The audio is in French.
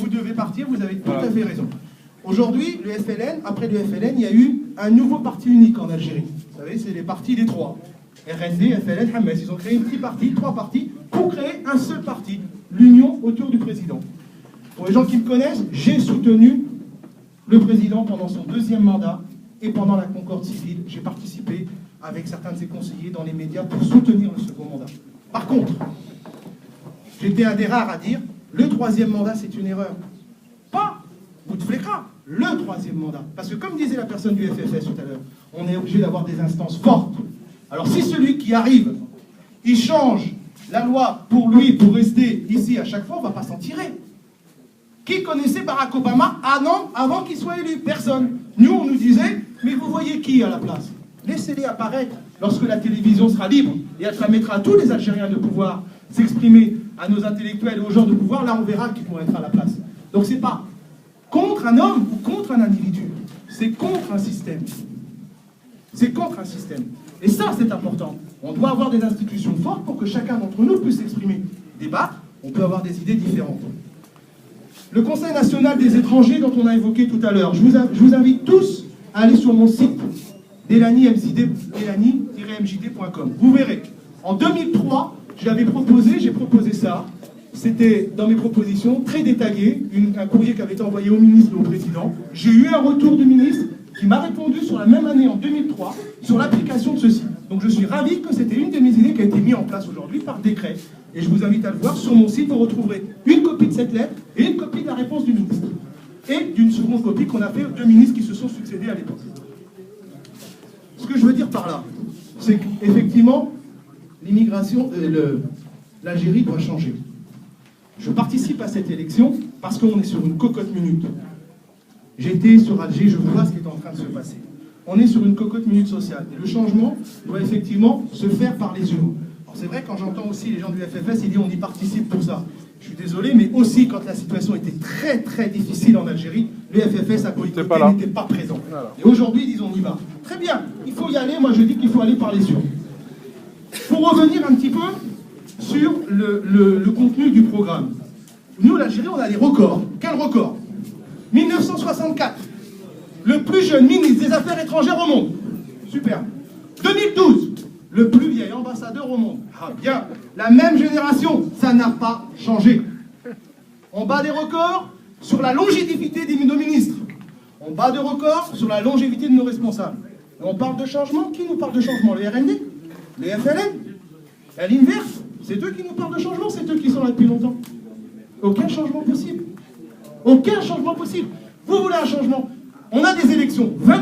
vous devez partir, vous avez tout à fait raison. Aujourd'hui, le FLN, après le FLN, il y a eu un nouveau parti unique en Algérie. Vous savez, c'est les partis des trois. RND, FLN, Hamas. Ils ont créé un petit parti, 3 partis, pour créer un seul parti, l'union autour du président. Pour les gens qui me connaissent, j'ai soutenu le président pendant son 2e mandat et pendant la concorde civile. J'ai participé avec certains de ses conseillers dans les médias pour soutenir le second mandat. Par contre, j'étais un des rares à dire le 3e mandat, c'est une erreur. Pas Bouteflika, le 3e mandat. Parce que comme disait la personne du FFS tout à l'heure, on est obligé d'avoir des instances fortes. Alors si celui qui arrive, il change la loi pour lui, pour rester ici à chaque fois, on ne va pas s'en tirer. Qui connaissait Barack Obama avant qu'il soit élu? Personne. Nous, on nous disait, mais vous voyez qui à la place? Laissez-les apparaître lorsque la télévision sera libre et elle permettra à tous les Algériens de pouvoir s'exprimer, à nos intellectuels et aux gens de pouvoir, là on verra qui pourra être à la place. Donc c'est pas contre un homme ou contre un individu, c'est contre un système. C'est contre un système. Et ça, c'est important. On doit avoir des institutions fortes pour que chacun d'entre nous puisse s'exprimer, débattre. On peut avoir des idées différentes. Le Conseil national des étrangers dont on a évoqué tout à l'heure, je vous invite tous à aller sur mon site delany-mjd.com. Vous verrez, en 2003, j'ai proposé ça. C'était dans mes propositions, très détaillé, un courrier qui avait été envoyé au ministre et au président. J'ai eu un retour du ministre qui m'a répondu sur la même année, en 2003, sur l'application de ceci. Donc je suis ravi que c'était une de mes idées qui a été mise en place aujourd'hui par décret. Et je vous invite à le voir. Sur mon site, vous retrouverez une copie de cette lettre et une copie de la réponse du ministre. Et d'une seconde copie qu'on a fait aux 2 ministres qui se sont succédés à l'époque. Ce que je veux dire par là, c'est qu'effectivement, l'immigration, l'Algérie doit changer. Je participe à cette élection parce qu'on est sur une cocotte minute. J'étais sur Alger, je vois ce qui est en train de se passer. On est sur une cocotte minute sociale. Et le changement doit effectivement se faire par les urnes. Alors c'est vrai, quand j'entends aussi les gens du FFS, ils disent on y participe pour ça. Je suis désolé, mais aussi quand la situation était très très difficile en Algérie, le FFS à boycotté n'était pas présent. Et aujourd'hui, ils disent on y va. Très bien, il faut y aller, moi je dis qu'il faut aller par les urnes. Pour revenir un petit peu sur le contenu du programme. Nous, l'Algérie, on a des records. Quel record? 1964, le plus jeune ministre des Affaires étrangères au monde. Super. 2012, le plus vieil ambassadeur au monde. Ah bien, la même génération, ça n'a pas changé. On bat des records sur la longévité de nos ministres. On bat des records sur la longévité de nos responsables. Et on parle de changement. Qui nous parle de changement? Les RND? Les FLN? À l'inverse, c'est eux qui nous parlent de changement, c'est eux qui sont là depuis longtemps. Aucun changement possible. Aucun changement possible. Vous voulez un changement? On a des élections. 20